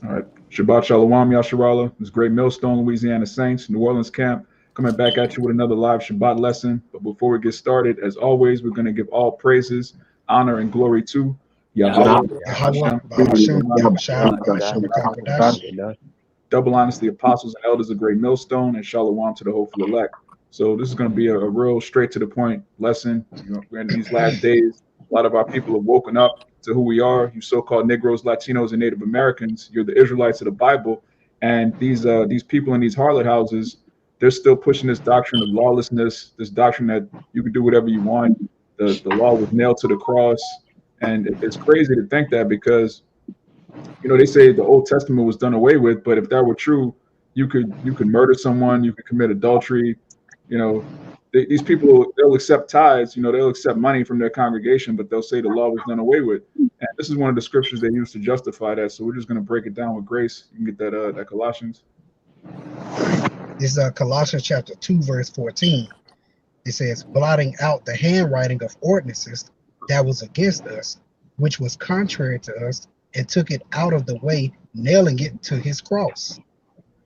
All right. Shabbat Shalawam, Yasharala. This great Millstone, Louisiana Saints, New Orleans camp, coming back at you with another live Shabbat lesson. But before we get started, as always, we're going to give all praises, honor, and glory to Yahweh, Yahweh, YAHAWAH, Hashem, bahasham, Hashem, Yahawashai, Rakakadash. double honors to the apostles and elders of Great Millstone, and Shalawam to the hopeful elect. So this is going to be a real straight to the point lesson. We're in these last days. A lot of our people have woken up to who we are. You so-called Negroes, Latinos, and Native Americans. You're the Israelites of the Bible, and these people in these harlot houses, they're still pushing this doctrine of lawlessness. This doctrine that you can do whatever you want. The law was nailed to the cross, and it's crazy to think that because they say the Old Testament was done away with, but if that were true, you could murder someone, you could commit adultery. These people, they'll accept tithes, they'll accept money from their congregation, but they'll say the law was done away with. And this is one of the scriptures they use to justify that. So we're just going to break it down with grace. You can get that Colossians. This is Colossians chapter 2, verse 14. It says, blotting out the handwriting of ordinances that was against us, which was contrary to us, and took it out of the way, nailing it to his cross.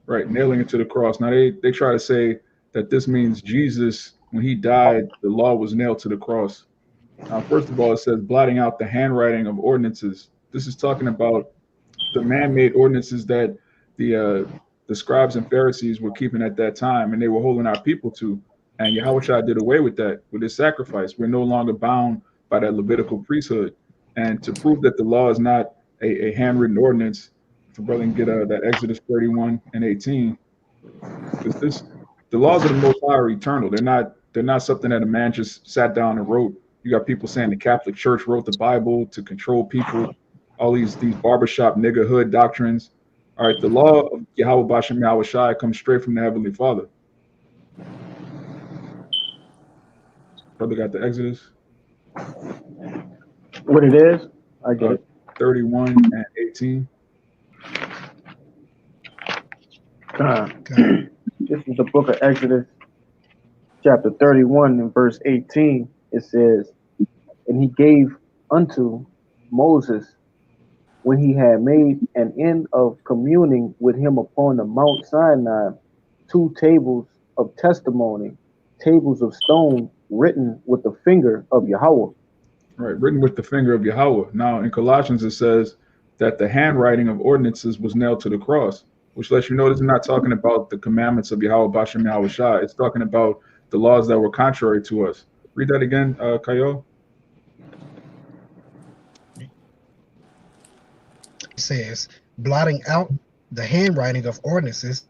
Right, nailing it to the cross. Now they try to say that this means Jesus, when he died, the law was nailed to the cross. Now, first of all, it says blotting out the handwriting of ordinances. This is talking about the man-made ordinances that the scribes and Pharisees were keeping at that time, and they were holding our people to. And Yahawashi did away with that, with his sacrifice. We're no longer bound by that Levitical priesthood. And to prove that the law is not a handwritten ordinance, if a brother can get that Exodus 31 and 18, because the laws of the Most High are eternal. They're not something that a man just sat down and wrote. You got people saying the Catholic Church wrote the Bible to control people, all these barbershop niggerhood doctrines. All right, the law of Yahweh bahasham Yahawashi comes straight from the Heavenly Father. Brother got the Exodus. What it is? I get it. 31 and 18. This is the book of Exodus, chapter 31 and verse 18. It says, and he gave unto Moses, when he had made an end of communing with him upon the Mount Sinai, 2 tables of testimony, tables of stone written with the finger of Yahweh. Right, written with the finger of Yahweh. Now, in Colossians, it says that the handwriting of ordinances was nailed to the cross, which lets you know this is not talking about the commandments of Yahweh bahasham Yahawashi. It's talking about the laws that were contrary to us. Read that again, Kayo. It says, blotting out the handwriting of ordinances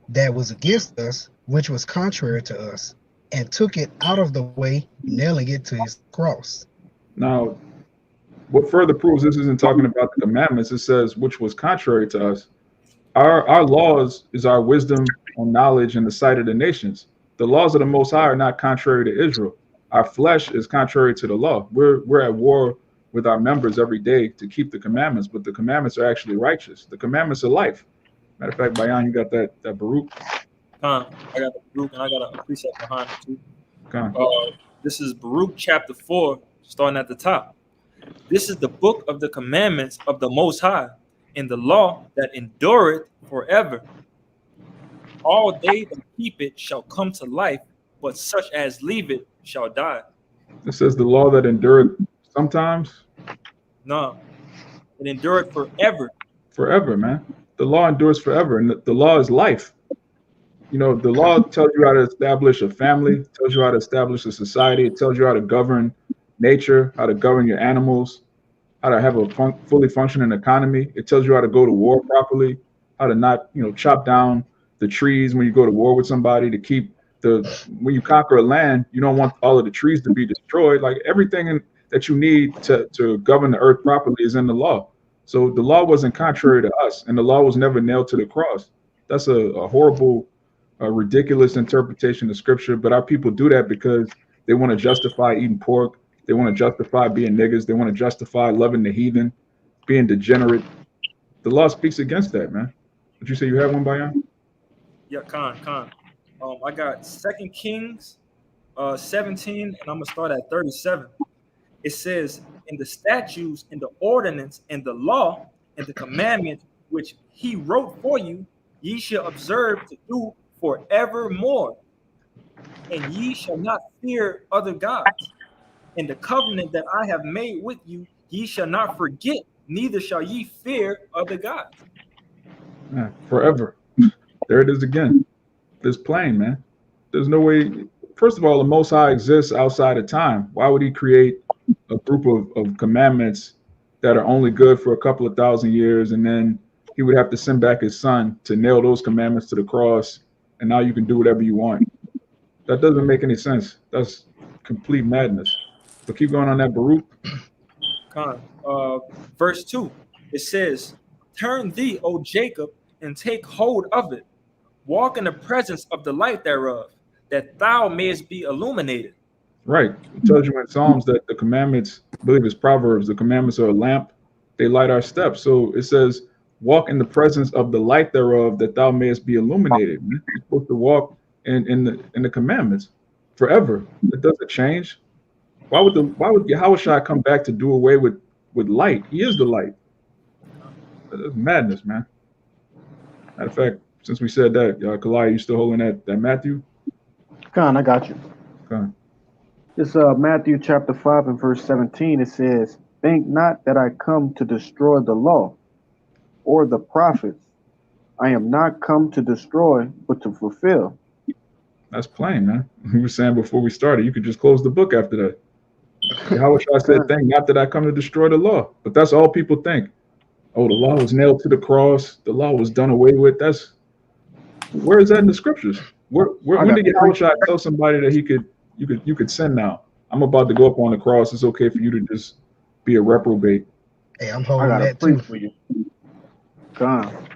that was against us, which was contrary to us, and took it out of the way, nailing it to his cross. Now, what further proves this isn't talking about the commandments, it says, which was contrary to us. Our laws is our wisdom and knowledge in the sight of the nations. The laws of the Most High are not contrary to Israel. Our flesh is contrary to the law. We're at war with our members every day to keep the commandments, but the commandments are actually righteous. The commandments are life. Matter of fact, Bayan, you got that Baruch? I got the Baruch, and I got a precept behind it too. This is Baruch chapter 4, starting at the top. This is the book of the commandments of the Most High, and the law that endureth forever. All they that keep it shall come to life, but such as leave it shall die. It says the law that endureth sometimes. No, it endureth forever. Forever, man. The law endures forever, and the law is life. The law tells you how to establish a family, tells you how to establish a society, it tells you how to govern nature, how to govern your animals, how to have a fully functioning economy. It tells you how to go to war properly, how to not, chop down the trees when you go to war with somebody, to keep when you conquer a land, you don't want all of the trees to be destroyed. Like everything that you need to govern the earth properly is in the law. So the law wasn't contrary to us, and the law was never nailed to the cross. That's a horrible, ridiculous interpretation of scripture. But our people do that because they want to justify eating pork. They want to justify being niggas. They want to justify loving the heathen, being degenerate. The law speaks against that, man. Did you say you have one, Bayan? Yeah, Khan. I got 2 Kings 17, and I'm going to start at 37. It says, in the statutes, and the ordinance, and the law, and the commandment which he wrote for you, ye shall observe to do forevermore. And ye shall not fear other gods. And the covenant that I have made with you, ye shall not forget, neither shall ye fear other gods. Yeah, forever. There it is again. It's plain, man. There's no way. First of all, the Most High exists outside of time. Why would he create a group of commandments that are only good for a couple of thousand years, and then he would have to send back his son to nail those commandments to the cross, and now you can do whatever you want? That doesn't make any sense. That's complete madness. But keep going on that, Baruch. Verse 2, it says, turn thee, O Jacob, and take hold of it. Walk in the presence of the light thereof, that thou mayest be illuminated. Right. It tells you in Psalms that the commandments, I believe it's Proverbs, the commandments are a lamp. They light our steps. So it says, walk in the presence of the light thereof, that thou mayest be illuminated. You're supposed to walk in the commandments forever. It doesn't change. Why would Yahawashi come back to do away with light? He is the light. That's madness, man. Matter of fact, since we said that, Kalai, you still holding that Matthew? Khan, I got you. Khan. It's Matthew chapter 5 and verse 17. It says, think not that I come to destroy the law or the prophets. I am not come to destroy, but to fulfill. That's plain, man. We were saying before we started, you could just close the book after that. Yahawashi said, think not that I come to destroy the law. But that's all people think. Oh, the law was nailed to the cross. The law was done away with. Where is that in the scriptures? When did Yahawashi tell somebody that you could sin now? I'm about to go up on the cross. It's okay for you to just be a reprobate. Hey, I'm holding that too. For you. Gone.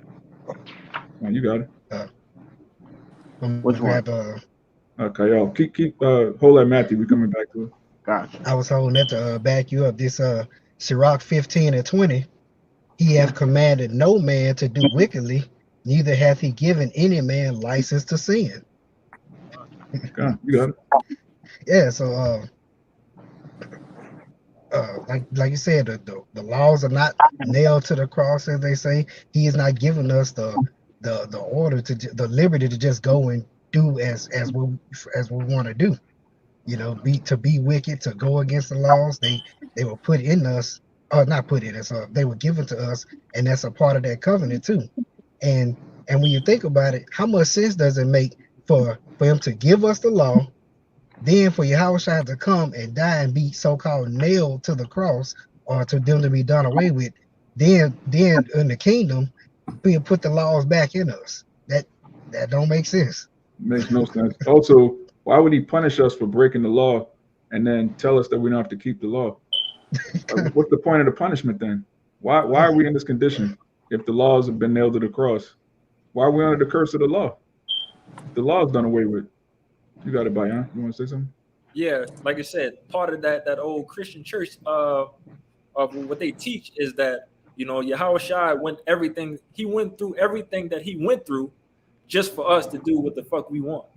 Oh, you got it. Which one? Okay, y'all keep hold that, Matthew. We're coming back to it. Gotcha. I was holding that to back you up. This Sirach 15 and 20. He hath commanded no man to do wickedly, neither hath he given any man license to sin. Okay, you got it. Yeah, so like you said, the laws are not nailed to the cross, as they say. He is not giving us the order the liberty to just go and do as we want to do. You know, to be wicked, to go against the laws. They were put in us, or not put in us. They were given to us, and that's a part of that covenant too. And when you think about it, how much sense does it make for him to give us the law, then for Yahawashi to come and die and be so-called nailed to the cross, or to them to be done away with, then in the kingdom, we'll put the laws back in us. That don't make sense. Makes no sense. Also, why would he punish us for breaking the law and then tell us that we don't have to keep the law? What's the point of the punishment then? Why are we in this condition if the laws have been nailed to the cross? Why are we under the curse of the law? The law is done away with. You got it, Bayan. You want to say something? Yeah, like I said, part of that old Christian church of what they teach is that, you know, Yahawashi he went through everything that he went through just for us to do what the fuck we want.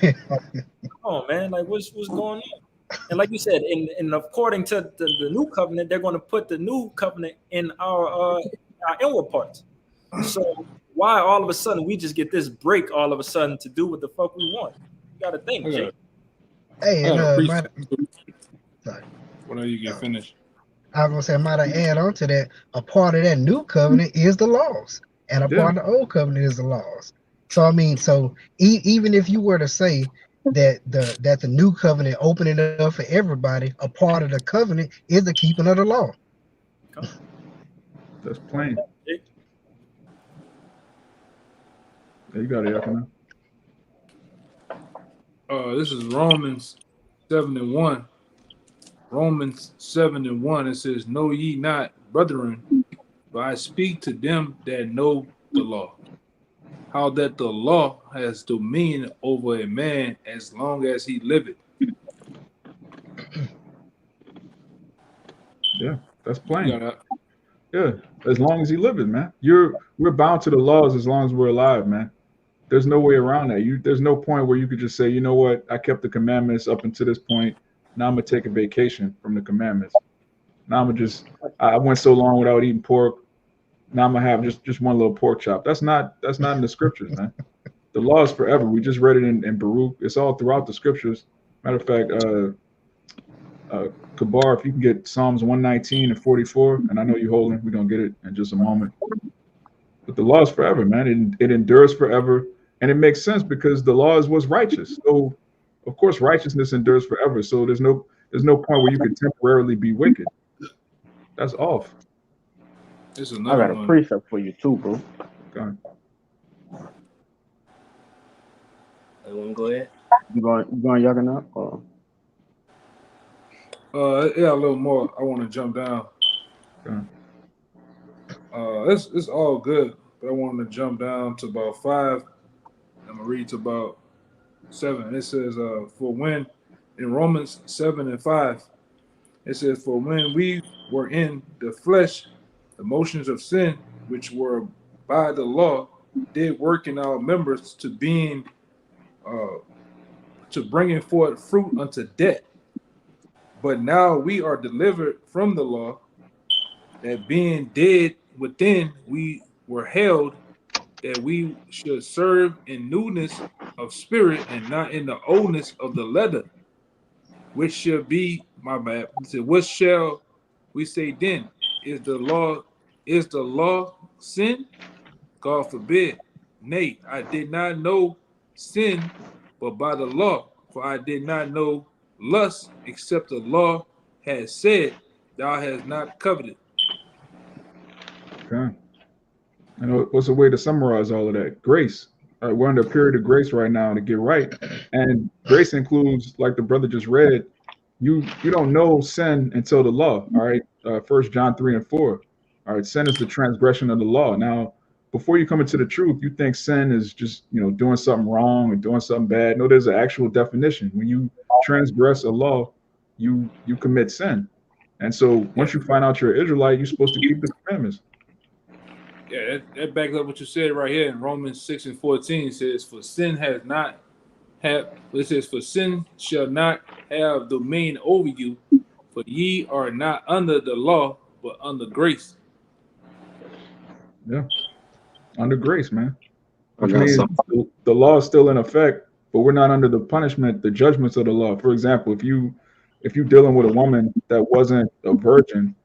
Come on, man. Like, what's going on? And like you said, in according to the new covenant, they're going to put the new covenant in our inward parts. So why all of a sudden we just get this break all of a sudden to do what the fuck we want? You got to think, Jake. Hey, whenever you get finished. I was gonna say, I might add on to that. A part of that new covenant is the laws, and a part of the old covenant is the laws. So I mean, even if you were to say that the new covenant opening it up for everybody, a part of the covenant is the keeping of the law. That's plain. Yeah, you got it, Yakina. This is Romans 7:1. Romans 7:1. It says, "Know ye not, brethren, but I speak to them that know the law, how that the law has dominion over a man as long as he liveth." Yeah, that's plain. Yeah, as long as he liveth, man. We're bound to the laws as long as we're alive, man. There's no way around that. There's no point where you could just say, you know what, I kept the commandments up until this point. Now I'm gonna take a vacation from the commandments. Now I went so long without eating pork. now I'm gonna have just one little pork chop. That's not in the scriptures, man. The law is forever. We just read it in Baruch. It's all throughout the scriptures. Matter of fact, Kabar, if you can get Psalms 119 and 44, and I know you're holding, we're gonna get it in just a moment. But the law is forever, man. It endures forever, and it makes sense because the law is what's righteous. So, of course, righteousness endures forever. So there's no point where you can temporarily be wicked. That's off. I got a precept for you too, bro. Okay. You want to go ahead? You going Yaga now? Yeah, a little more. I want to jump down. Okay. It's all good, but I want to jump down to about 5. I'm gonna read to about 7. It says, for when in Romans 7 and 5, it says, for when we were in the flesh, the motions of sin, which were by the law, did work in our members to being to bringing forth fruit unto death. But now we are delivered from the law, that being dead within, we were held, that we should serve in newness of spirit and not in the oldness of the letter, which shall be, my bad. So what shall we say then? Is the law sin? God forbid. Nay, I did not know sin but by the law, for I did not know lust, except the law had said, thou hast not coveted. Okay. And what's a way to summarize all of that? Grace. All right, we're under a period of grace right now to get right. And grace includes, like the brother just read, you don't know sin until the law. All right. 1 John 3 and 4. All right. Sin is the transgression of the law. Now, before you come into the truth, you think sin is just, doing something wrong or doing something bad. No, there's an actual definition. When you transgress a law, you commit sin. And so once you find out you're an Israelite, you're supposed to keep the commandments. Yeah, that backs up what you said right here in Romans 6 and 14. It says, for sin shall not have dominion over you, for ye are not under the law, but under grace. Yeah, under grace, man. Which means the law is still in effect, but we're not under the punishment, the judgments of the law. For example, if you're dealing with a woman that wasn't a virgin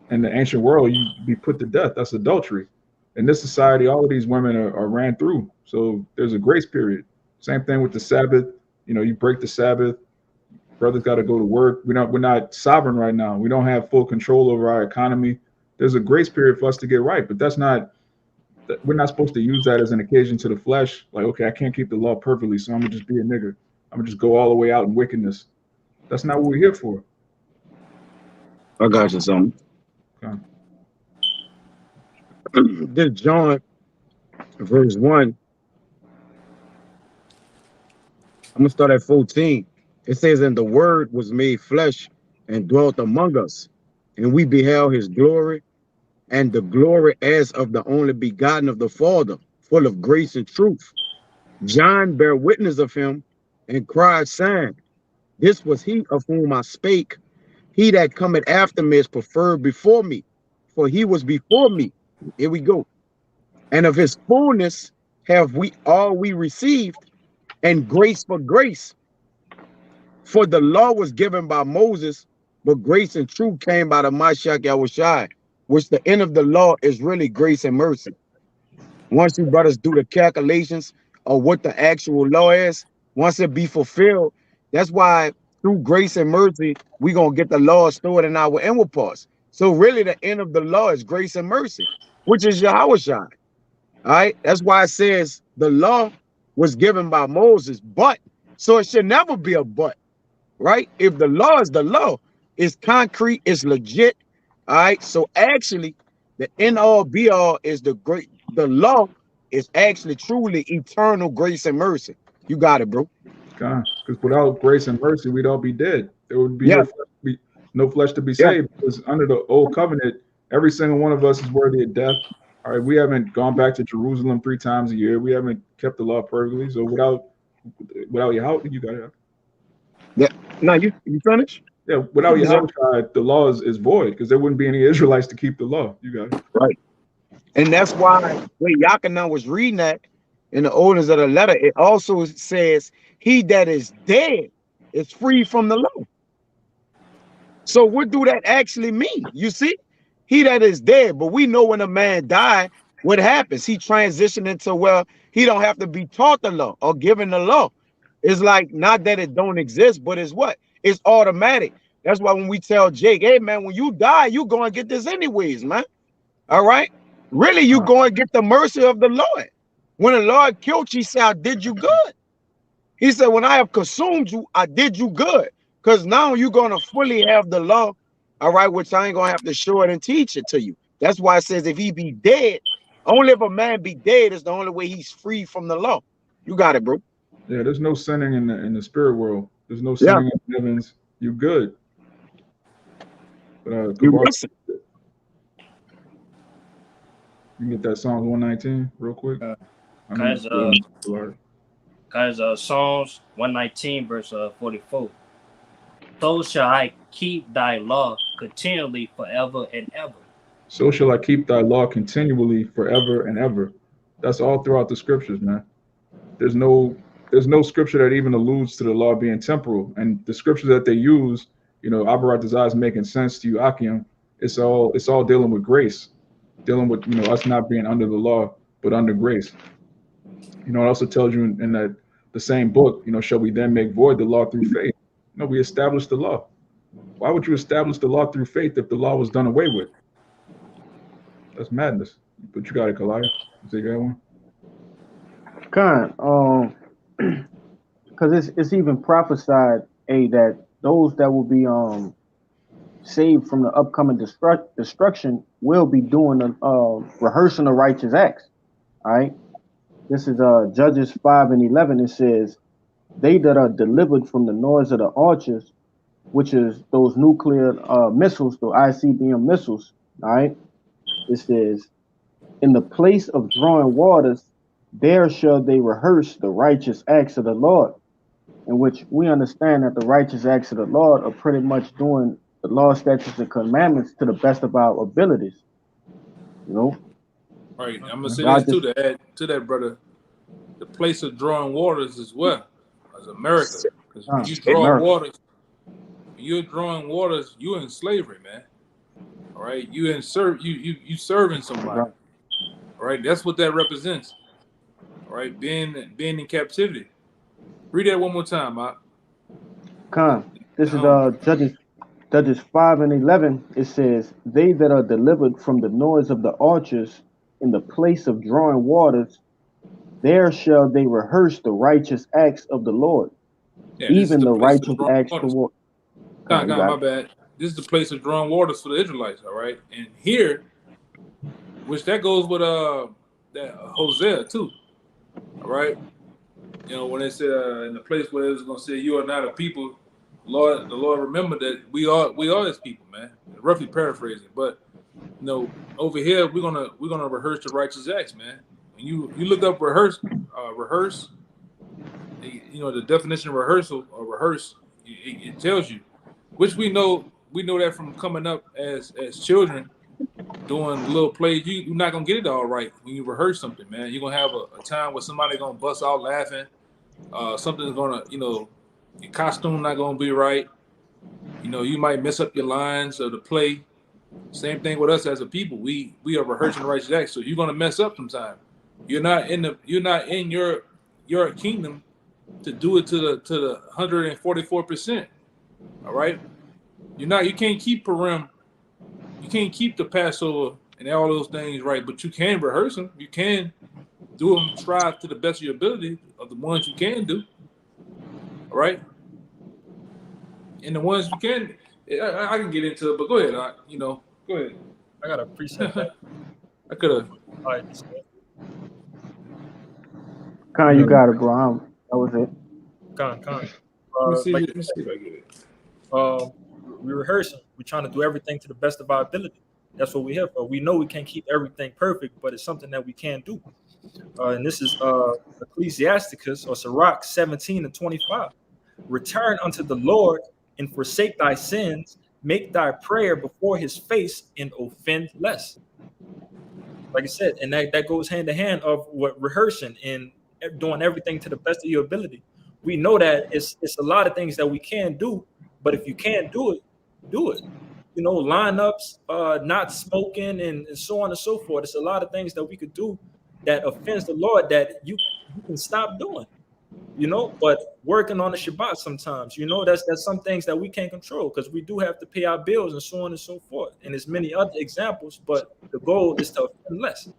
in the ancient world, you'd be put to death. That's adultery. In this society, all of these women are ran through. So there's a grace period. Same thing with the Sabbath. You break the Sabbath, brothers got to go to work. We're not sovereign right now. We don't have full control over our economy. There's a grace period for us to get right, but we're not supposed to use that as an occasion to the flesh. Like, okay, I can't keep the law perfectly, so I'm gonna just be a nigger. I'm gonna just go all the way out in wickedness. That's not what we're here for. I got you something. Okay. This John, verse 1. I'm gonna start at 14. It says, and the word was made flesh and dwelt among us, and we beheld his glory, and the glory as of the only begotten of the Father, full of grace and truth. John bare witness of him and cried, saying, this was he of whom I spake. He that cometh after me is preferred before me, for he was before me. Here we go. And of his fullness have we received, and grace for grace. For the law was given by Moses, but grace and truth came by the Mashiach Yahawashi, which the end of the law is really grace and mercy. Once you brothers do the calculations of what the actual law is, once it be fulfilled, that's why through grace and mercy, we're going to get the law stored in our inward parts. So really the end of the law is grace and mercy, which is Yahawashi. All right. That's why it says the law was given by Moses, but so it should never be a but, right? If the law is the law, it's concrete, it's legit. All right. So actually, the end all be all is the law is actually truly eternal grace and mercy. You got it, bro. God, because without grace and mercy, we'd all be dead. There would be no flesh to be saved. Because under the old covenant, every single one of us is worthy of death. All right, we haven't gone back to Jerusalem 3 times a year. We haven't kept the law perfectly. So without Yahawashi, you got it. Yeah. Now you finished? Yeah, without Yahawashi, the law is void because there wouldn't be any Israelites to keep the law. You got it. Right. And that's why when Yakanan was reading that in the orders of the letter, it also says, he that is dead is free from the law. So what do that actually mean? You see, he that is dead, but we know when a man died, what happens? He transitioned into, well, he don't have to be taught the law or given the law. It's like, not that it don't exist, but it's what? It's automatic. That's why when we tell Jake, hey man, when you die, you go and get this anyways, man. All right. Really, you go and get the mercy of the Lord. When the Lord killed you, he said, I did you good. He said, when I have consumed you, I did you good. Because now you're going to fully have the law, all right, which I ain't going to have to show it and teach it to you. That's why it says if he be dead, only if a man be dead is the only way he's free from the law. You got it, bro. Yeah, there's no sinning in the spirit world. There's no sinning in the heavens. You good. But, You can get that Psalms 119 real quick. Psalms 119 verse 44. So shall I keep thy law continually forever and ever. So shall I keep thy law continually forever and ever. That's all throughout the scriptures, man. There's no scripture that even alludes to the law being temporal. And the scriptures that they use, you know, Abaratazah is making sense to you, Akim. It's all dealing with grace, dealing with, you know, us not being under the law, but under grace. You know, it also tells you in that the same book, you know, shall we then make void the law through faith? No, we established the law. Why would you establish the law through faith if the law was done away with? That's madness. But you got it, Kalaya. You say you got one? Because it's even prophesied, that those that will be saved from the upcoming destruction will be doing rehearsing the righteous acts. All right. This is Judges 5:11. It says, they that are delivered from the noise of the archers, which is those nuclear missiles, the ICBM missiles. All right. It says, in the place of drawing waters, there shall they rehearse the righteous acts of the Lord. In which we understand that the righteous acts of the Lord are pretty much doing the law, statutes, and commandments to the best of our abilities. You know? Right. I'm gonna say this too, to add to that, brother. The place of drawing waters as well as America. Because when you draw waters, you're drawing waters, you're in slavery, man. All right. You serving somebody. Right. All right. That's what that represents. All right. Being in captivity. Read that one more time, Mark. This is Judges 5:11. It says, they that are delivered from the noise of the archers in the place of drawing waters, there shall they rehearse the righteous acts of the Lord. Yeah, even the righteous acts of the Lord. My bad. This is the place of drawing waters for the Israelites, all right? And here, which that goes with that Hosea too. All right. You know, when it said in the place where it was gonna say you are not a people, the Lord remember that we are his people, man. Roughly paraphrasing. But you know, over here we're gonna rehearse the righteous acts, man. When you look up rehearse, you know, the definition of rehearsal or rehearse, it tells you, which we know that from coming up as children doing little plays. You're not gonna get it all right when you rehearse something, man. You're gonna have a time where somebody's gonna bust out laughing. Something's gonna, you know, your costume not gonna be right. You know, you might mess up your lines of the play. Same thing with us as a people. We are rehearsing the righteous acts, so you're gonna mess up sometime. You're not in your kingdom to do it to the 144%. All right, you can't keep Purim, you can't keep the Passover and all those things right, but you can rehearse them. You can do them, strive to the best of your ability of the ones you can do. All right, and the ones you can, I can get into it, but go ahead. Go ahead. I gotta appreciate that. I could have. All right. You got it, bro. That was it. Let me see if I get it. We're rehearsing. We're trying to do everything to the best of our ability. That's what we're here for. We know we can't keep everything perfect, but it's something that we can do. And this is Ecclesiasticus or Sirach 17:25. Return unto the Lord and forsake thy sins. Make thy prayer before his face and offend less. like I said, and that goes hand in hand of what rehearsing and doing everything to the best of your ability. We know that it's a lot of things that we can do, but if you can't do it, do it. You know, lineups, not smoking, and so on and so forth. It's a lot of things that we could do that offends the Lord that you can stop doing. You know, but working on the Shabbat sometimes, you know, that's some things that we can't control because we do have to pay our bills and so on and so forth. And there's many other examples, but the goal is to offend less.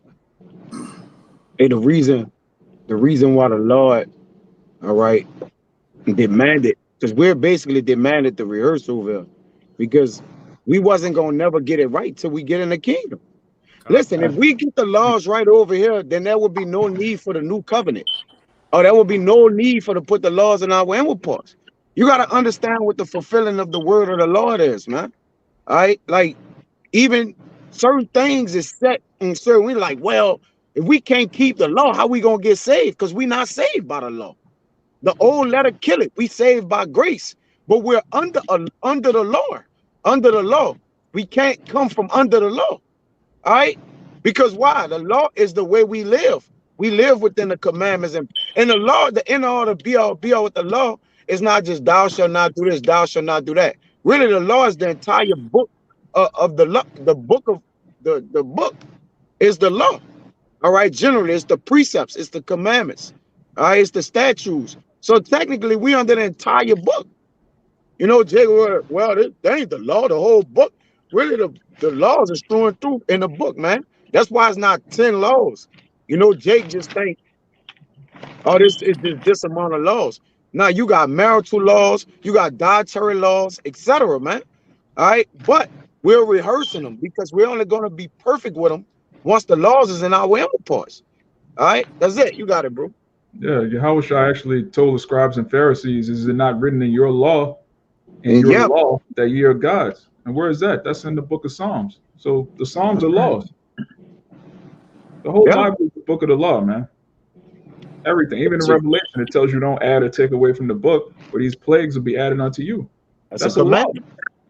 Hey, the reason why the Lord, all right, demanded, because we're basically demanded the rehearsal over here, because we wasn't gonna never get it right till we get in the kingdom. Listen, if we get the laws right over here, then there would be no need for the new covenant. Or there will be no need for to put the laws in our inward parts. You got to understand what the fulfilling of the word of the Lord is, man. All right, like even certain things is set in certain. We're like, well, if we can't keep the law, how we gonna get saved? Because we're not saved by the law. The old letter kill it. We saved by grace, but we're under the law. Under the law, we can't come from under the law. All right, because why? The law is the way we live. We live within the commandments, and the law, the end all to be all with the law is not just thou shalt not do this, thou shalt not do that. Really, the law is the entire book of the law. The book of the book is the law. All right, generally, it's the precepts, it's the commandments, all right, it's the statutes. So technically, we under the entire book. You know, Jay, well, that ain't the law, the whole book. Really, the laws is thrown through in the book, man. That's why it's not 10 laws. You know, Jake just think, oh, this is this amount of laws. Now you got marital laws, you got dietary laws, etc., man. All right, but we're rehearsing them because we're only going to be perfect with them once the laws is in our inward parts. All right, that's it. You got it, bro. Yeah, Yahawashi actually told the scribes and Pharisees, "Is it not written in your law, law, that ye are gods?" And where is that? That's in the book of Psalms. So the Psalms are laws. The whole Bible is the book of the law, man. Everything, even in Revelation, it tells you don't add or take away from the book, but these plagues will be added unto you. That's a law.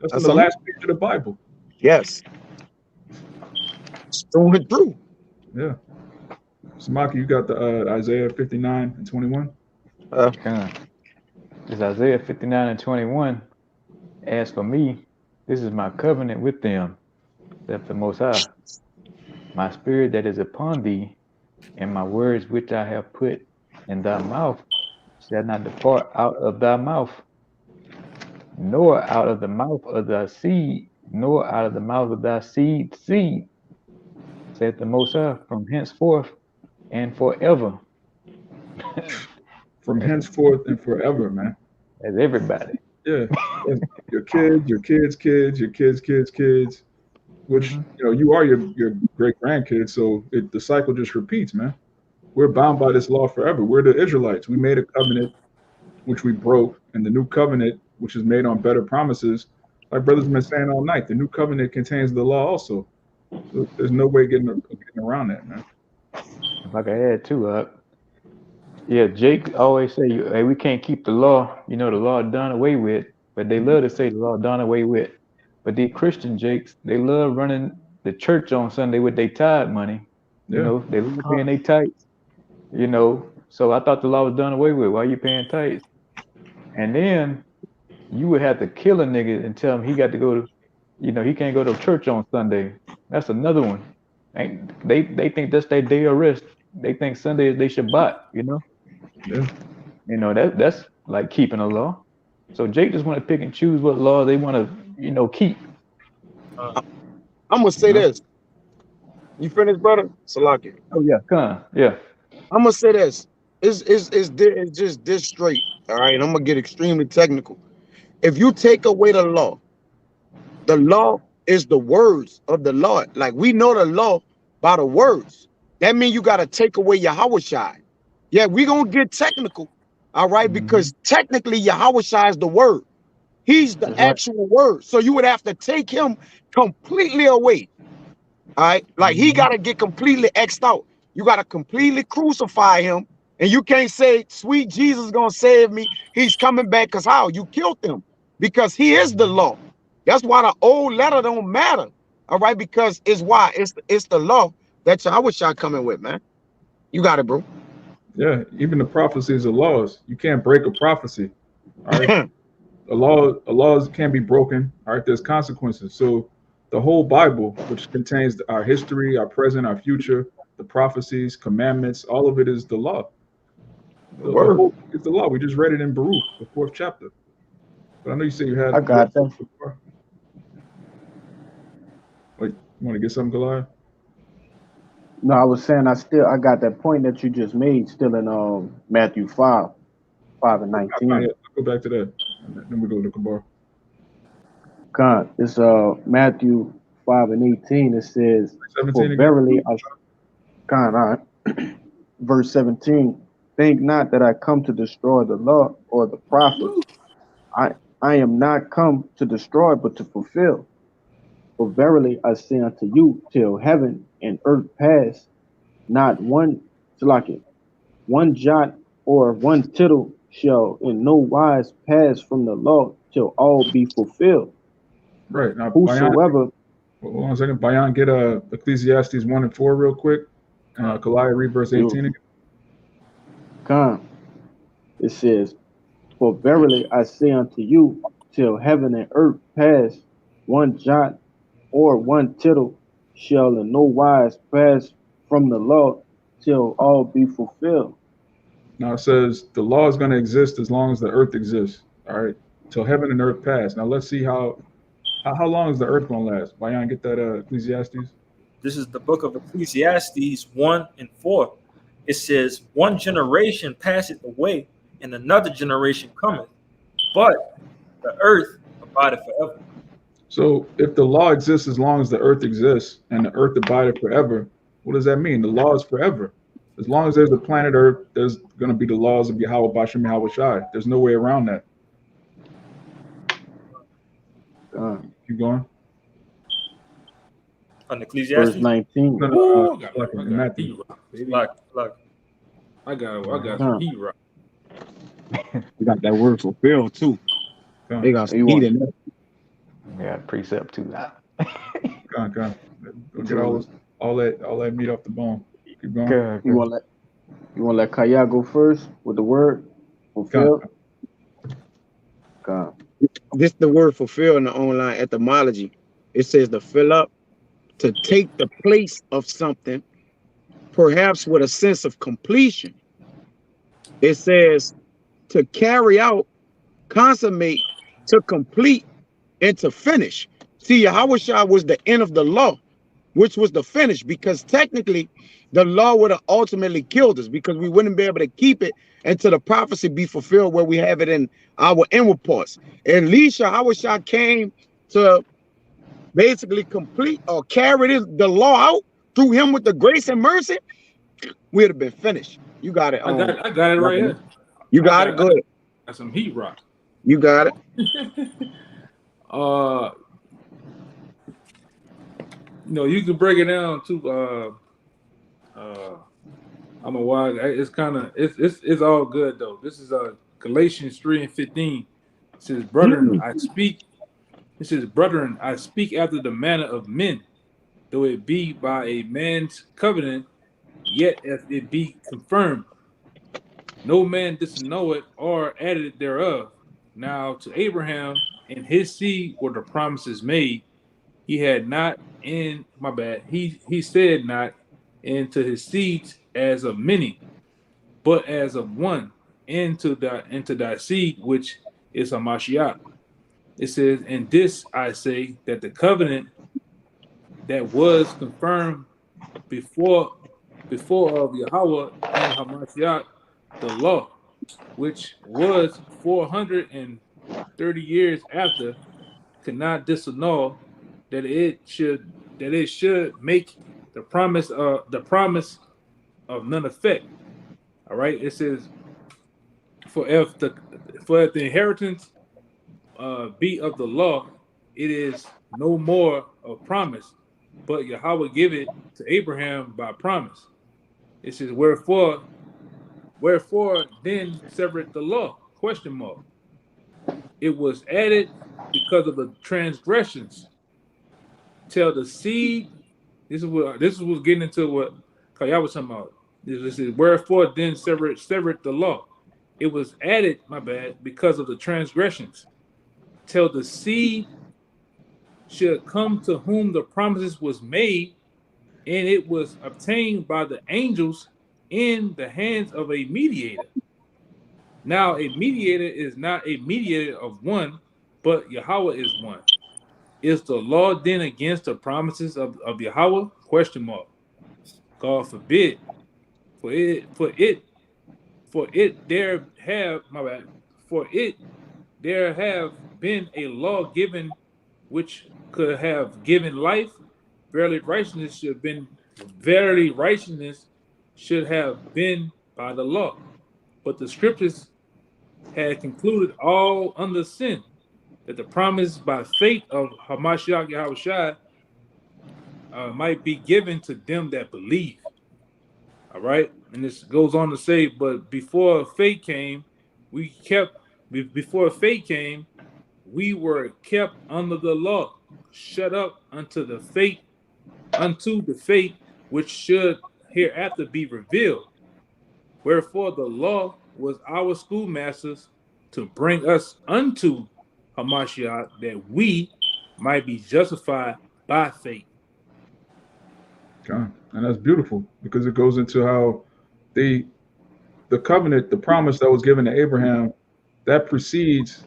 That's in the last page of the Bible. Yes. Through and through. Yeah. Samaki, you got the Isaiah 59 and 21? It's Isaiah 59 and 21. As for me, this is my covenant with them, saith the Most High. My spirit that is upon thee, and my words which I have put in thy mouth shall not depart out of thy mouth, nor out of the mouth of thy seed, nor out of the mouth of thy seed, saith the Most High, from henceforth and forever. From henceforth and forever, man. That's everybody. Yeah. Your kids, your kids' kids, your kids' kids, which, you know, you are your great grandkids. So the cycle just repeats, man. We're bound by this law forever. We're the Israelites. We made a covenant, which we broke, and the new covenant, which is made on better promises. Like brothers have been saying all night, the new covenant contains the law also. So there's no way getting around that, man. If I could add too, yeah, Jake always say, hey, we can't keep the law. You know, the law done away with, but they love to say the law done away with. But these Christian Jakes, they love running the church on Sunday with their tithe money. You know, they love paying their tithes. You know, so I thought the law was done away with. Why are you paying tithes? And then you would have to kill a nigga and tell him he got to go to, you know, he can't go to church on Sunday. That's another one. And they think that's their day of rest. They think Sunday is their Shabbat, you know? Yeah. You know, that's like keeping a law. So Jake just want to pick and choose what law they want to, you know, keep. I'm gonna say this. You finished, brother? Salaki. Oh yeah, come on. Yeah. I'm gonna say this. It's just this straight. All right. I'm gonna get extremely technical. If you take away the law is the words of the Lord. Like we know the law by the words. That means you gotta take away Yahawashi. Yeah, we gonna get technical. All right, because technically Yahawashi is the word. He's the actual word. So you would have to take him completely away. All right, like he got to get completely X'd out. You got to completely crucify him. And you can't say, sweet Jesus is going to save me. He's coming back because how? You killed him because he is the law. That's why the old letter don't matter. All right, because it's why? It's the law. that Yahawashi coming with, man. You got it, bro. Yeah, even the prophecies of laws, you can't break a prophecy. All right, a laws can't be broken. All right, there's consequences. So the whole Bible, which contains our history, our present, our future, the prophecies, commandments, all of it is the law. The whole is the law. We just read it in Baruch, the 4th chapter. But I know you said you had. I got that. Wait, you want to get something, Goliath? No, I was saying I got that point that you just made still in Matthew 5 and 19. I'll go back to that. And then we go to Kabar. God, it's Matthew 5 and 18. It says, "For verily verse 17, think not that I come to destroy the law or the prophets. I am not come to destroy, but to fulfill. For verily I say unto you, till heaven and earth pass, not one jot or one tittle shall in no wise pass from the law till all be fulfilled." Right. Now, whosoever. Hold on a second. Bayan, get Ecclesiastes 1 and 4 real quick. Goliath, read verse 18 again. Come. It says, "For verily I say unto you, till heaven and earth pass, one jot or one tittle shall in no wise pass from the law till all be fulfilled." Now it says the law is going to exist as long as the earth exists. All right, till heaven and earth pass. Now let's see how long is the earth going to last? Bayan, get that Ecclesiastes. This is the book of Ecclesiastes 1 and 4. It says, "One generation passeth away, and another generation cometh, but the earth abideth forever." So if the law exists as long as the earth exists and the earth abideth forever, what does that mean? The law is forever. As long as there's a planet Earth, there's going to be the laws of Yahawah, bahasham, Yahawashi. There's no way around that. Keep going. On Ecclesiastes? Verse 19. Matthew. I got some heat rock. We got that word fulfilled too. They got some heat in there. Yeah, precept too. Go get all that meat off the bone. Keep going. You want to let Kaya go first with the word fulfill? God. This the word fulfill in the online etymology. It says to fill up, to take the place of something, perhaps with a sense of completion. It says to carry out, consummate, to complete, and to finish. See, Yahawashi was the end of the law, which was the finish, because technically the law would have ultimately killed us, because we wouldn't be able to keep it until the prophecy be fulfilled where we have it in our inward parts. At least Yahawashi came to basically complete or carry the law out through him with the grace and mercy. We'd have been finished. You got it. I got it right here. You got it. Good. Got some heat rock. You got it. You can break it down to I'm a wild. It's kind of it's all good though. This is Galatians 3 and 15. It says, "Brethren, I speak." It says, "Brethren, I speak after the manner of men, though it be by a man's covenant, yet if it be confirmed, no man disanulleth or added thereof. Now to Abraham and his seed were the promises made. He had not in my bad. He said not into his seeds as of many, but as of one, into thy seed, which is a Mashiach." It says, "And this I say, that the covenant that was confirmed before of Yahawah and Hamashiach, the law, which was 430 years after, cannot disannul that it should make the promise of none effect." All right. It says, for if the inheritance be of the law, it is no more of promise, but Yahawah give it to Abraham by promise. It says, wherefore then severeth the law? ? It was added because of the transgressions, till the seed This is what's getting into what Kaya was talking about. This is wherefore then severed the law. It was added, my bad, because of the transgressions, till the seed should come to whom the promises was made, and it was obtained by the angels in the hands of a mediator. Now a mediator is not a mediator of one, but Yahweh is one. Is the law then against the promises of Yahweh? Question mark. God forbid. For there have been a law given which could have given life. Verily righteousness should have been by the law. But the scriptures had concluded all under sin, that the promise by faith of Hamashiach Yahawashi might be given to them that believe. All right, and this goes on to say, but before faith came, we were kept under the law, shut up unto the faith which should hereafter be revealed. Wherefore the law was our schoolmasters to bring us unto Hamashiach, that we might be justified by faith. Okay. And that's beautiful, because it goes into how the covenant, the promise that was given to Abraham, that precedes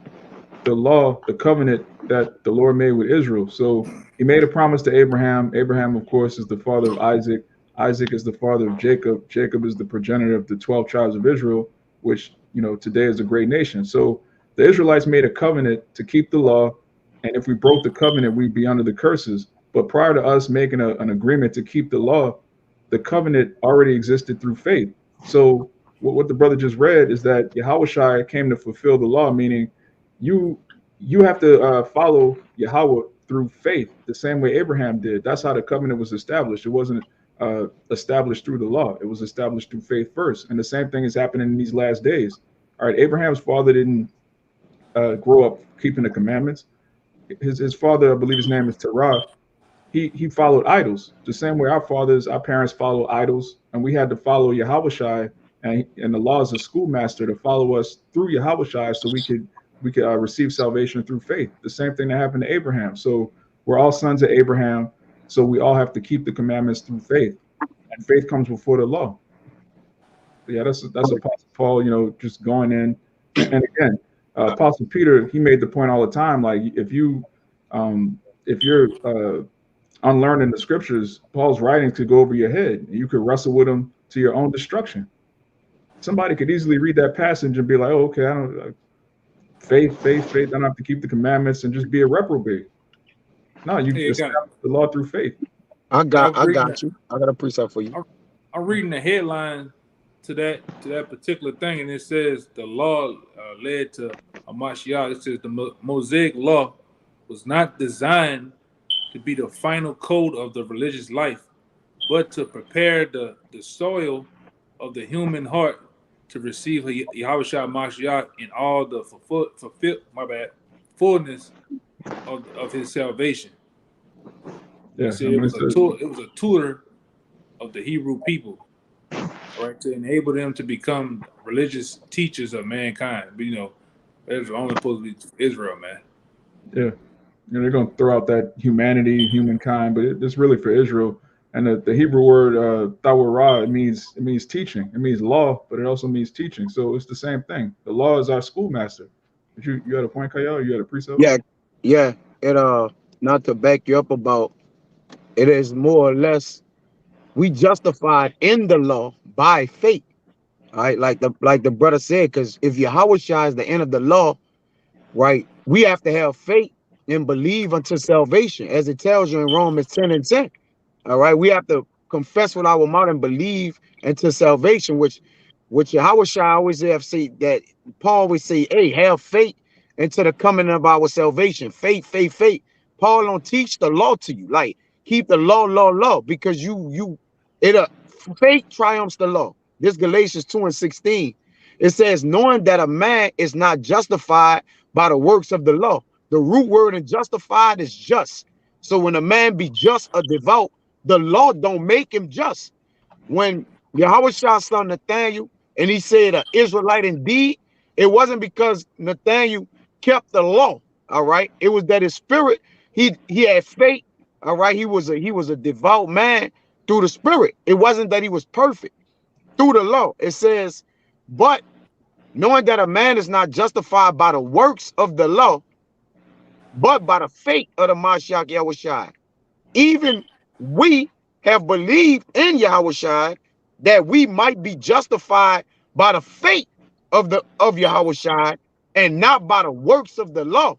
the law, the covenant that the Lord made with Israel. So he made a promise to Abraham. Abraham, of course, is the father of Isaac. Isaac is the father of Jacob. Jacob is the progenitor of the 12 tribes of Israel, which, today is a great nation. So the Israelites made a covenant to keep the law. And if we broke the covenant, we'd be under the curses. But prior to us making an agreement to keep the law, the covenant already existed through faith. So what the brother just read is that Yahawashi came to fulfill the law, meaning you have to follow Yahweh through faith, the same way Abraham did. That's how the covenant was established. It wasn't established through the law. It was established through faith first. And the same thing is happening in these last days. All right, Abraham's father didn't grow up keeping the commandments. His father, I believe his name is Terah, he followed idols the same way our parents followed idols, and we had to follow Yahawashi and the laws of schoolmaster to follow us through Yahawashi, so we could receive salvation through faith. The same thing that happened to Abraham. So we're all sons of Abraham, so we all have to keep the commandments through faith, and faith comes before the law. But yeah, that's Apostle Paul, just going in, and again, Apostle Peter, he made the point all the time, like if you're unlearned in the scriptures, Paul's writing to go over your head, and you could wrestle with them to your own destruction. Somebody could easily read that passage and be like, "Oh, okay, I don't faith. I don't have to keep the commandments and just be a reprobate." No, you establish the law through faith. I got you. I got a precept for you. I'm reading the headline to that particular thing, and it says the law led to Hamashiach. It says the Mosaic law was not designed to be the final code of the religious life, but to prepare the soil of the human heart to receive Yahawashi Mashiach in all the fullness of his salvation. Yeah, it was a tutor of the Hebrew people, right, to enable them to become religious teachers of mankind. But that's only supposed to be Israel, man. Yeah. They're going to throw out that humankind, but it's really for Israel. And the Hebrew word tawarah, it means teaching. It means law, but it also means teaching. So it's the same thing. The law is our schoolmaster. But you had a point, Kayal? You had a precept? Yeah. It not to back you up about it, is more or less we justified in the law by faith. All right, like the brother said, because if Yahawashi is the end of the law, right, we have to have faith and believe unto salvation, as it tells you in Romans 10:10. All right, we have to confess with our mouth and believe unto salvation, which Yahawashi always have say that Paul always say, hey, have faith into the coming of our salvation. Faith. Paul don't teach the law to you, like keep the law, because faith triumphs the law. This Galatians 2:16. It says, knowing that a man is not justified by the works of the law. The root word in justified is just. So when a man be just or devout, the law don't make him just. When Yahawashi saw Nathaniel and he said an Israelite indeed, it wasn't because Nathaniel kept the law. All right. It was that his spirit, he had faith. All right. He was a devout man through the spirit. It wasn't that he was perfect through the law. It says, but knowing that a man is not justified by the works of the law, but by the faith of the Mashiach Yahawashi. Even we have believed in Yahawashi that we might be justified by the faith of Yahawashi and not by the works of the law.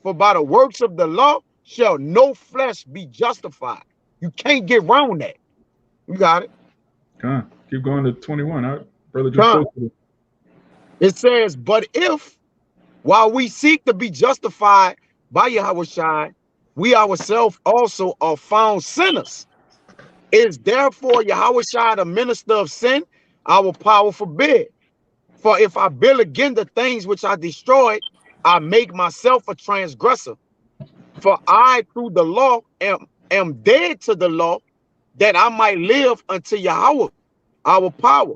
For by the works of the law shall no flesh be justified. You can't get around that. You got it. Keep going to 21. Brother just posted it. It says, but if while we seek to be justified by Yahawashi, we ourselves also are found sinners, is therefore Yahawashi the minister of sin? Our power forbid. For if I build again the things which I destroyed, I make myself a transgressor. For I through the law am dead to the law, that I might live unto Yahweh, our power.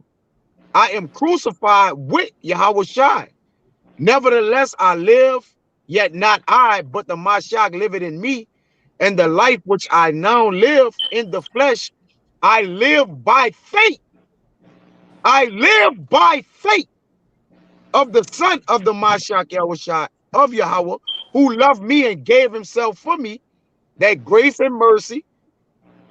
I am crucified with Yahawashi. Nevertheless, I live, yet not I, but the Mashiach liveth in me. And the life which I now live in the flesh, I live by faith. I live by faith of the Son of the Mashiach Yahawashi of Yahweh, who loved me and gave himself for me, that grace and mercy.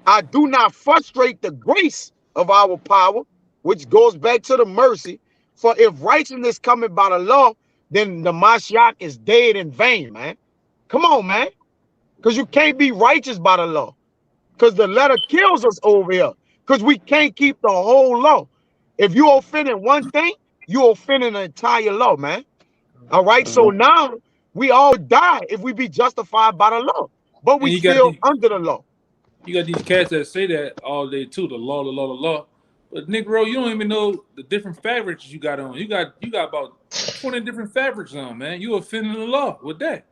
I do not frustrate the grace of our power, which goes back to the mercy. For if righteousness cometh by the law, then the Mashiach is dead in vain, man. Come on, man. Because you can't be righteous by the law. Because the letter kills us over here. Because we can't keep the whole law. If you offend in one thing, you offend the entire law, man. All right. So now we all die if we be justified by the law. But we still under the law. You got these cats that say that all day too, the law, the law, the law. But Negro, you don't even know the different fabrics you got on. You got about 20 different fabrics on, man. You offending the law with that.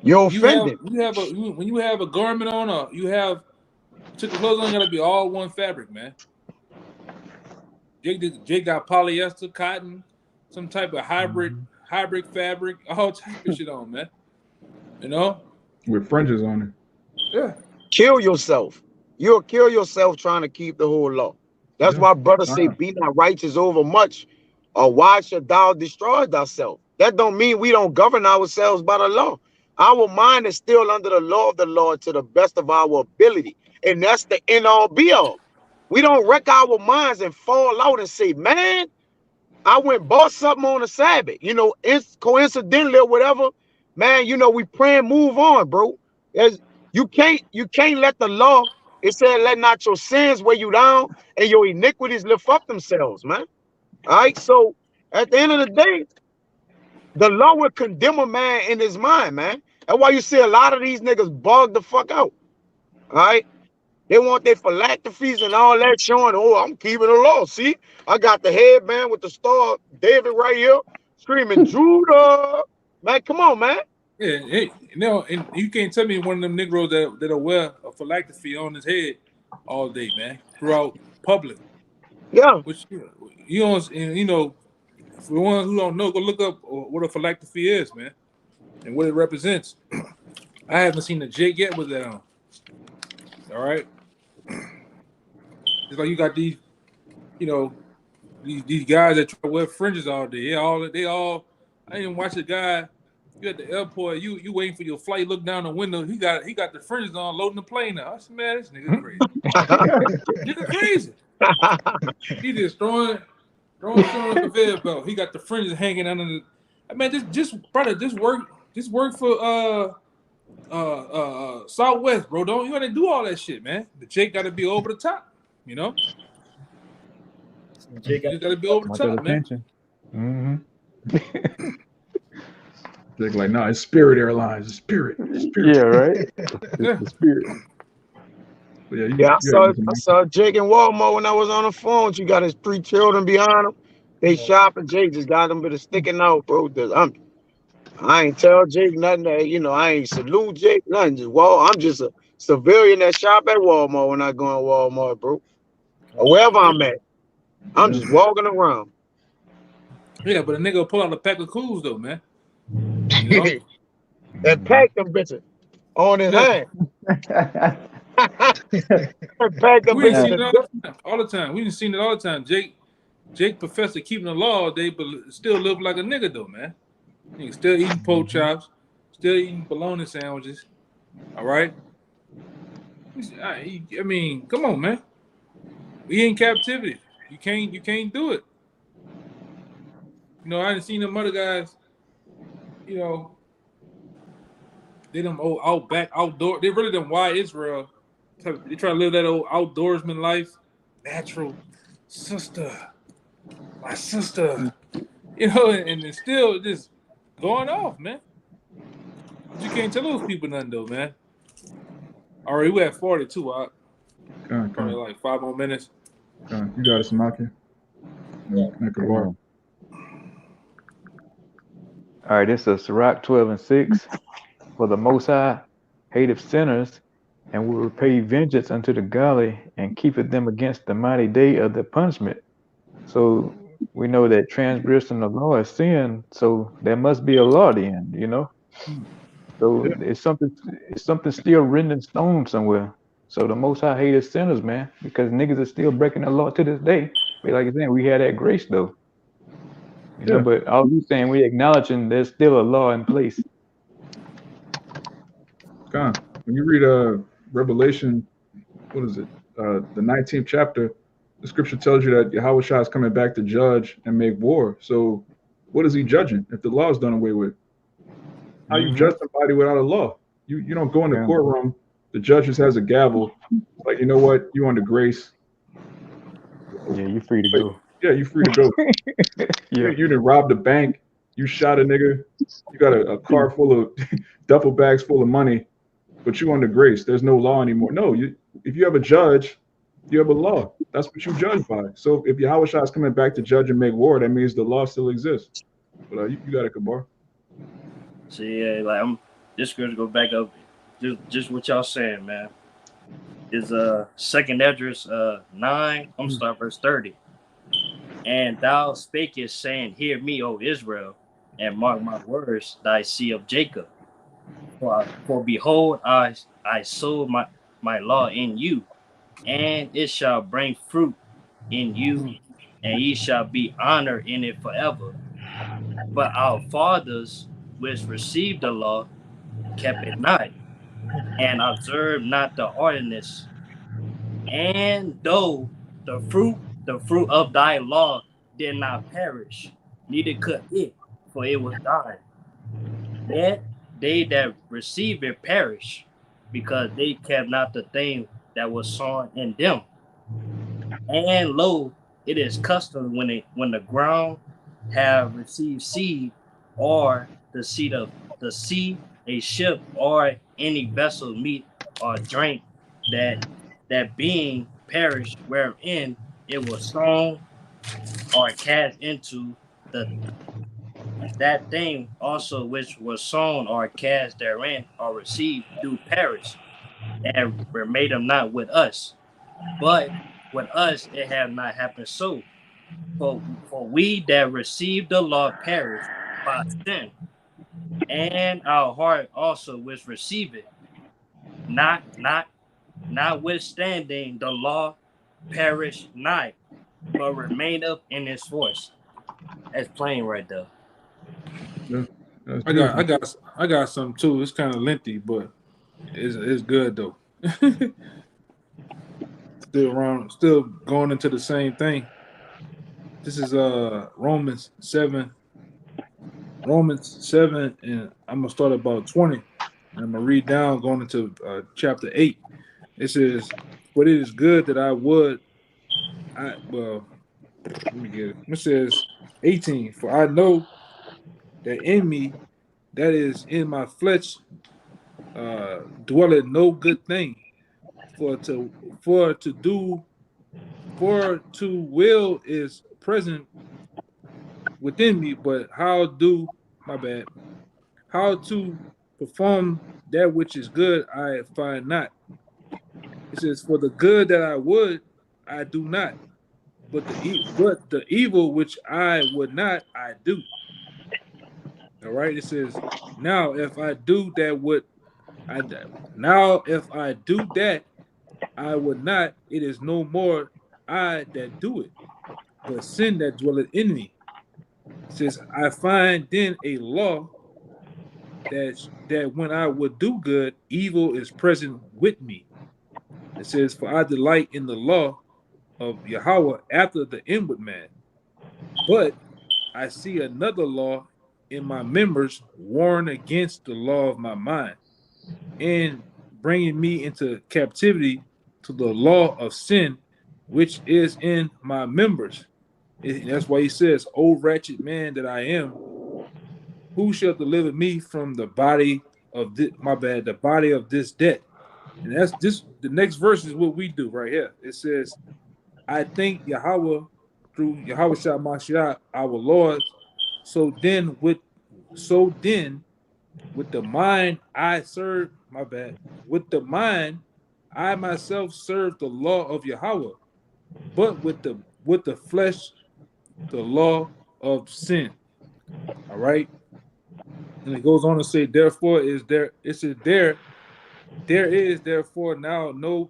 You're offended. When you have a garment on, or you have took the clothes on, gotta be all one fabric, man. Jake got polyester, cotton, some type of hybrid fabric, all type of shit on, man. You know, with fringes on it. Yeah. Kill yourself. You'll kill yourself trying to keep the whole law. That's why brothers say, be not righteous over much, or why should thou destroy thyself? That don't mean we don't govern ourselves by the law. Our mind is still under the law of the Lord to the best of our ability. And that's the end all be all. We don't wreck our minds and fall out and say, man, I went and bought something on the Sabbath. You know, it's coincidentally or whatever. Man, you know, we pray and move on, bro. You can't let the law, it said, let not your sins weigh you down and your iniquities lift up themselves, man. All right. So at the end of the day, the law will condemn a man in his mind, man. That's why you see a lot of these niggas bug the fuck out. All right. They want their philosophies and all that showing, oh, I'm keeping the law. See, I got the headband with the star David right here screaming, Judah. Man, come on, man. Yeah, hey, and you can't tell me one of them Negroes that'll wear a phylactery on his head all day, man, throughout public. Yeah. Which you know, for the ones who don't know, go look up what a phylactery is, man, and what it represents. I haven't seen a Jake yet with that on. All right. It's like you got these, you know, these guys that try to wear fringes all day. They all. I didn't watch a guy. You at the airport, you waiting for your flight, look down the window, he got the fringes on, loading the plane now. I said, man, this nigga crazy. Nigga crazy. He just throwing the conveyor belt. He got the fringes hanging under the. I mean, just work for Southwest, bro. You gotta do all that shit, man. The Jake gotta be over the top, you know? Jake gotta be over the top, man. Mm-hmm. They're like, no, it's Spirit Airlines. It's Spirit. Yeah, right. It's the Spirit. Yeah, I saw Jake in Walmart when I was on the phone. You got his 3 children behind him. They shopping. Jake just got them, but it's sticking out, bro. I ain't tell Jake nothing. You know, I ain't salute Jake nothing. Just I'm just civilian that shop at Walmart when I go in Walmart, bro. Or wherever I'm at. I'm just walking around. Yeah, but a nigga will pull out a pack of cools though, man. You know? And pack them bitches on his hand. Pack them We didn't see bitches. it all the time. We didn't see it all the time. Jake professor keeping the law all day, but still live like a nigga though, man. Nigga still eating pork chops, still eating bologna sandwiches. All right. I mean, come on, man. We in captivity. You can't do it. You know, I didn't seen them other guys. You know, they them old outdoor. They really them white Israel. They try to live that old outdoorsman life, natural sister, my sister. You know, and it's still just going off, man. But you can't tell those people nothing though, man. All right, we at 42. Probably like 5 more minutes. You got it, Samaki. All right, this is Sirach 12:6. For the Most High hateth sinners, and will repay vengeance unto the godly, and keepeth them against the mighty day of the punishment. So we know that transgression of law is sin. So there must be a law then, you know. So it's something still written in stone somewhere. So the Most High hateth sinners, man, because niggas are still breaking the law to this day. But like I said, we had that grace though. You know, but all we saying, we acknowledging there's still a law in place. When you read Revelation, what is it? The 19th chapter, the scripture tells you that Yahawashi is coming back to judge and make war. So what is he judging if the law is done away with? How you judge somebody without a law? You don't go in the courtroom, the judge just has a gavel, like, you know what, you under grace. Yeah, you're free to go. Yeah, you're free to go. You didn't rob the bank, you shot a nigga, you got a car full of duffel bags full of money, but you under grace. There's no law anymore. No, if you have a judge, you have a law. That's what you judge by. So if Yahawashi is coming back to judge and make war, that means the law still exists. But you got it, Kabar. So yeah, like I'm just going to go back up, just what y'all saying, man. Is 2nd Esdras 9. I'm start verse 30. And thou spakest, saying, Hear me, O Israel, and mark my words, thy seed of Jacob. For behold, I sowed my law in you, and it shall bring fruit in you, and ye shall be honored in it forever. But our fathers, which received the law, kept it not, and observed not the ordinance. And though the fruit of thy law did not perish, neither could it, for it was thine. Yet they that receive it perish, because they kept not the thing that was sown in them. And lo, it is custom when the ground have received seed, or the seed of the sea, a ship, or any vessel meat or drink, that being perished wherein it was sown, or cast into that thing also which was sown or cast therein or received do perish, and made them not with us. But with us it have not happened so. For we that received the law perish by sin, and our heart also which receive it, notwithstanding the law perish not, but remain up in its force. That's plain right there. Yeah, I got some too. It's kind of lengthy, but it's good though. Still going into the same thing. This is Romans 7, and I'm gonna start about 20, and I'm gonna read down going into chapter 8. It says, "But it is good that let me get it. It says 18, for I know that in me, that is in my flesh, dwelleth no good thing. For to will is present within me, but how to perform that which is good I find not. It says, "For the good that I would, I do not, but the evil which I would not, I do." All right. It says, "Now if I do that I now if I do that I would not, it is no more I that do it, but sin that dwelleth in me." It says, "I find then a law that when I would do good, evil is present with me." It says, "For I delight in the law of Yahawah after the inward man, but I see another law in my members, warring against the law of my mind, and bringing me into captivity to the law of sin, which is in my members." That's why he says, "O wretched man that I am, who shall deliver me from the body of the body of this debt?" And that's this. The next verse is what we do right here. It says, "I thank Yahweh through Yahawashi Mashiach, our Lord. So then with the mind I serve, my bad. With the mind I myself serve the law of Yahweh, but with the flesh the law of sin." All right. And it goes on to say, "Therefore it says there is therefore now no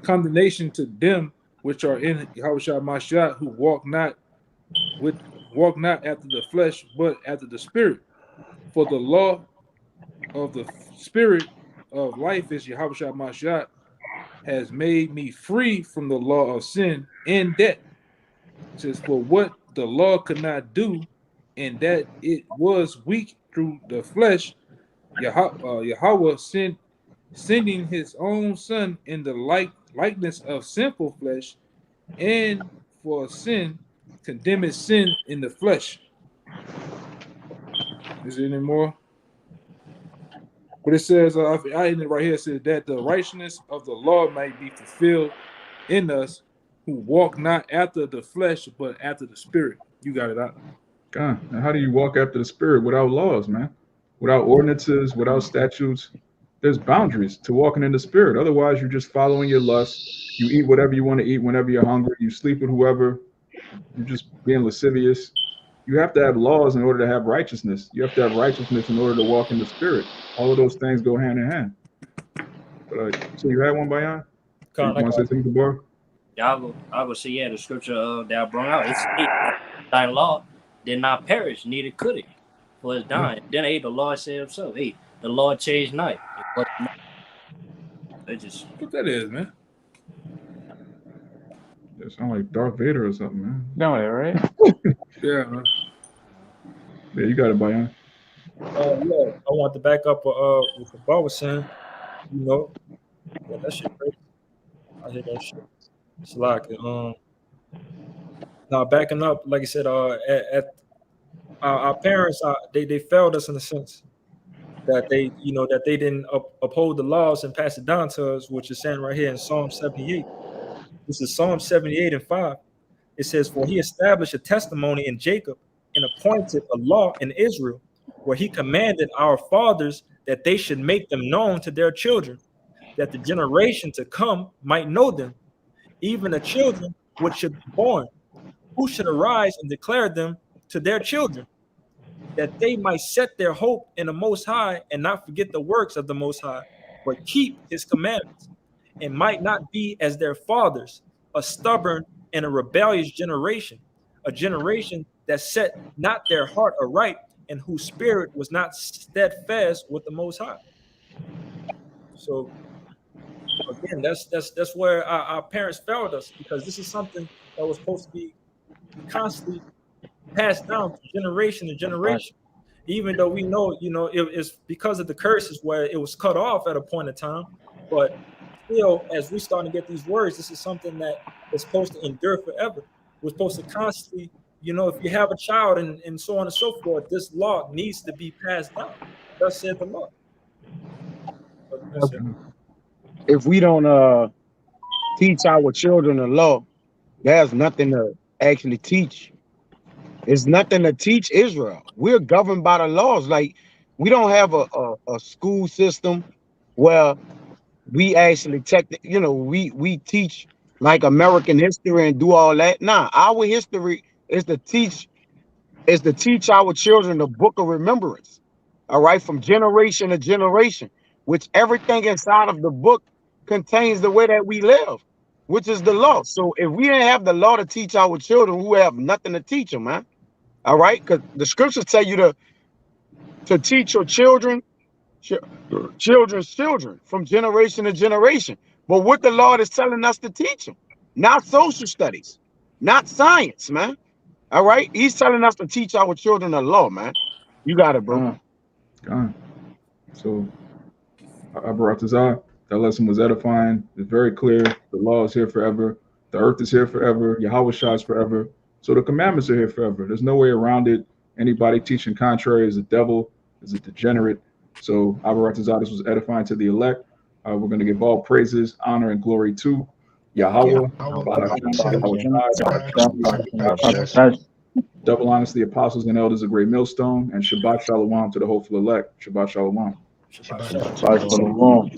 condemnation to them which are in Yahawashi Mashiach, who walk not after the flesh, but after the spirit. For the law of the spirit of life is Yahawashi Mashiach, has made me free from the law of sin and death." It says, "For what the law could not do, and that it was weak through the flesh, Yahweh sending his own son in the likeness of sinful flesh, and for sin, condemned sin in the flesh." Is there any more? But it says, I in it right here, it says that the righteousness of the law might be fulfilled in us who walk not after the flesh, but after the spirit. You got it out. God, and how do you walk after the spirit without laws, man? Without ordinances, without statutes? There's boundaries to walking in the spirit. Otherwise, you're just following your lust. You eat whatever you want to eat whenever you're hungry. You sleep with whoever. You're just being lascivious. You have to have laws in order to have righteousness. You have to have righteousness in order to walk in the spirit. All of those things go hand in hand. But so you had one, Bayan? You want to say something, Bar? Yeah, I will say, yeah, the scripture that I brought out, it's thy law did not perish, neither could it, for it's dying. Then the Lord said himself, hey, the Lord changed not. It just what that is, man. That sound like Darth Vader or something, man. No, right? Yeah, man. Yeah, you got it, Bayan. Yeah, I want to back up what the bar was saying. You know, yeah, that shit crazy. I hear that shit. It's like now backing up, like I said, at our parents, they failed us in a sense that they didn't uphold the laws and pass it down to us, which is saying right here in Psalm 78. This is Psalm 78 and 5. It says, "For he established a testimony in Jacob and appointed a law in Israel, where he commanded our fathers that they should make them known to their children, that the generation to come might know them, even the children which should be born, who should arise and declare them to their children, that they might set their hope in the Most High and not forget the works of the Most High, but keep his commandments, and might not be as their fathers, a stubborn and a rebellious generation, a generation that set not their heart aright, and whose spirit was not steadfast with the Most High." So again, that's where our parents failed us, because this is something that was supposed to be constantly passed down from generation to generation. Even though we know, it's because of the curses where it was cut off at a point in time, but still, as we start to get these words, this is something that is supposed to endure forever. We're supposed to constantly, if you have a child and so on and so forth, this law needs to be passed down. Thus said the Lord. If we don't teach our children the law, there's nothing to actually teach. There's nothing to teach Israel. We're governed by the laws. Like, we don't have a school system where we actually we teach like American history and do all that. Nah, our history is to teach our children the book of remembrance. All right, from generation to generation, which everything inside of the book contains the way that we live, which is the law. So if we didn't have the law to teach our children, we would have nothing to teach them, man. All right, because the scriptures tell you to teach your children's children from generation to generation. But what the Lord is telling us to teach them, not social studies, not science, man. All right, He's telling us to teach our children the law, man. You got it, bro. So, Abaratazah, that lesson was edifying. It's very clear. The law is here forever. The earth is here forever. Yahawashi is forever. So the commandments are here forever. There's no way around it. Anybody teaching contrary is a devil, is a degenerate. So Abaratazah, this was edifying to the elect. We're going to give all praises, honor, and glory to Yahawah. Double honors to the apostles and elders of Great Millstone, and Shabbat Shalawam to the hopeful elect. Shabbat Shalawam. Shabbat Shalom.